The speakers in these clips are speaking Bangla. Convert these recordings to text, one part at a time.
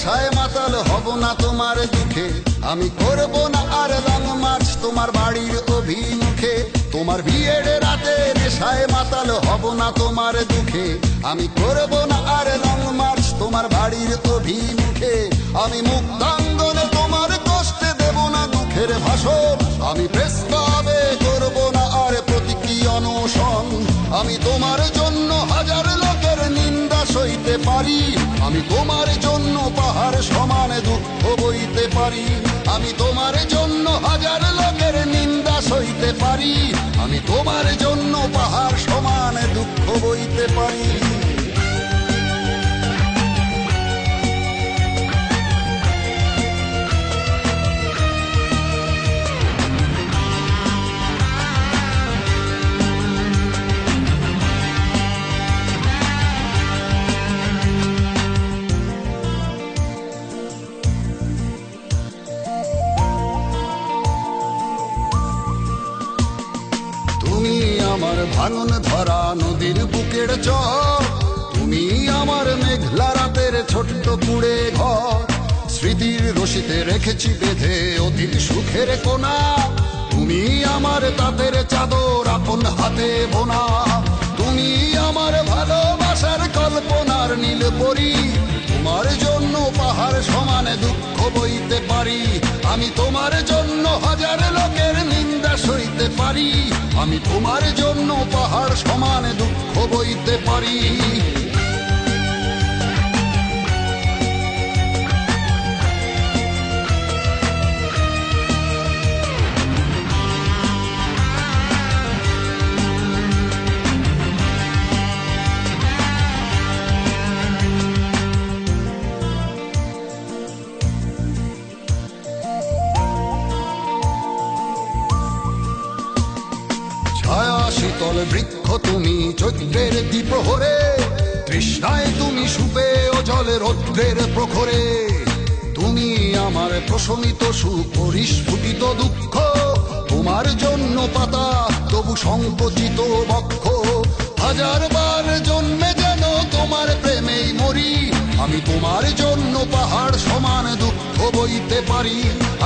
নেশায় মাতাল হব না তোমার দুঃখে, আমি করব না আর লং মার্চ তোমার বাড়ির অভিমুখে। তোমার বিয়ের রাতে নেশায় মাতাল হব না তোমার দুঃখে, আমি করব না আর লং মার্চ তোমার বাড়ির অভিমুখে। আমি মুক্তাঙ্গনে তোমার কষ্টে দেব না দুঃখের ভাষণ, আমি প্রেস ক্লাবে করব না আর প্রতীকী অনশন। আমি তোমার জন্য হাজার লোকের নিন্দা সইতে পারি, আমি তোমার জন্য পাহাড় সমান দুঃখ বইতে পারি। আমি তোমার জন্য হাজার লোকের নিন্দা সইতে পারি, আমি তোমার জন্য পাহাড় সমান দুঃখ বইতে পারি। তুমি আমার ভাঙন ধরা নদীর বুকের চর, তুমি আমার মেঘলা রাতের ছোট্ট কুড়ে ঘর। স্মৃতির রশিতে রেখেছি বেঁধে অতীত সুখের কোনা, তুমি আমার তাঁতের চাদর আপন হাতে বোনা। তুমি আমার ভালোবাসার কল্পনার নীল পরি, তোমার জন্য পাহাড় সমানে দুঃখ বইতে পারি। আমি তোমার জন্য হাজার লোকের নিন্দা সইতে পারি, আমি তোমার জন্য পাহাড় সমানে দুঃখ বইতে পারি। ছায়া শীতল বৃক্ষ তুমি চৈত্রের দ্বিপ্রহরে, তৃষ্ণায় তুমি সুপে ও জলে রৌদ্রের প্রখরে। তুমি আমার প্রশমিত সুখ পরিস্ফুটিত দুঃখ, তোমার জন্য পাতা তবু সংকোচিত বক্ষ। হাজার বার জন্মে যেন তোমার প্রেমেই মরি, আমি তোমার জন্য পাহাড় সমান দুঃখ বইতে পারি।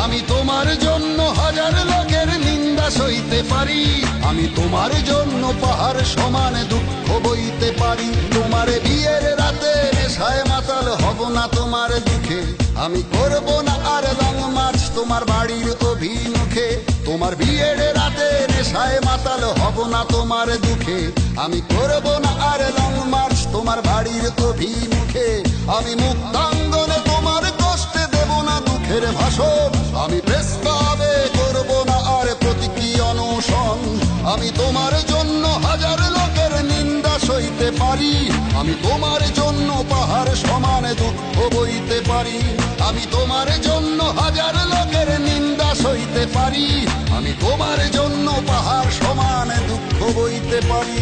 আমি তোমার জন্য হাজার লোকের নিন্দা সইতে পারি, আমি তোমার জন্য পাহাড় সমান দুঃখ বইতে পারি। তোমার বিয়ের রাতে নেশায় মাতাল হব না তোমার দুঃখে, আমি করব না আর লং মার্চ তোমার বাড়ির অভিমুখে। তোমার বিয়ের রাতে নেশায় মাতাল হব না তোমার দুঃখে, আমি করব না আর লং মার্চ তোমার বাড়ির অভিমুখে। আমি মুক্তাঙ্গনে তোমার কষ্টে দেব না দুঃখের ভাষণ, আমি প্রেস ক্লাবে করব না আর প্রতীকী অনশন। আমি তোমার জন্য হাজার লোকের নিন্দা সইতে পারি, আমি তোমার জন্য পাহাড় সমান দুঃখ বইতে পারি। আমি তোমার জন্য হাজার লোকের নিন্দা সইতে পারি, আমি তোমার জন্য পাহাড় সমান দুঃখ বইতে পারি।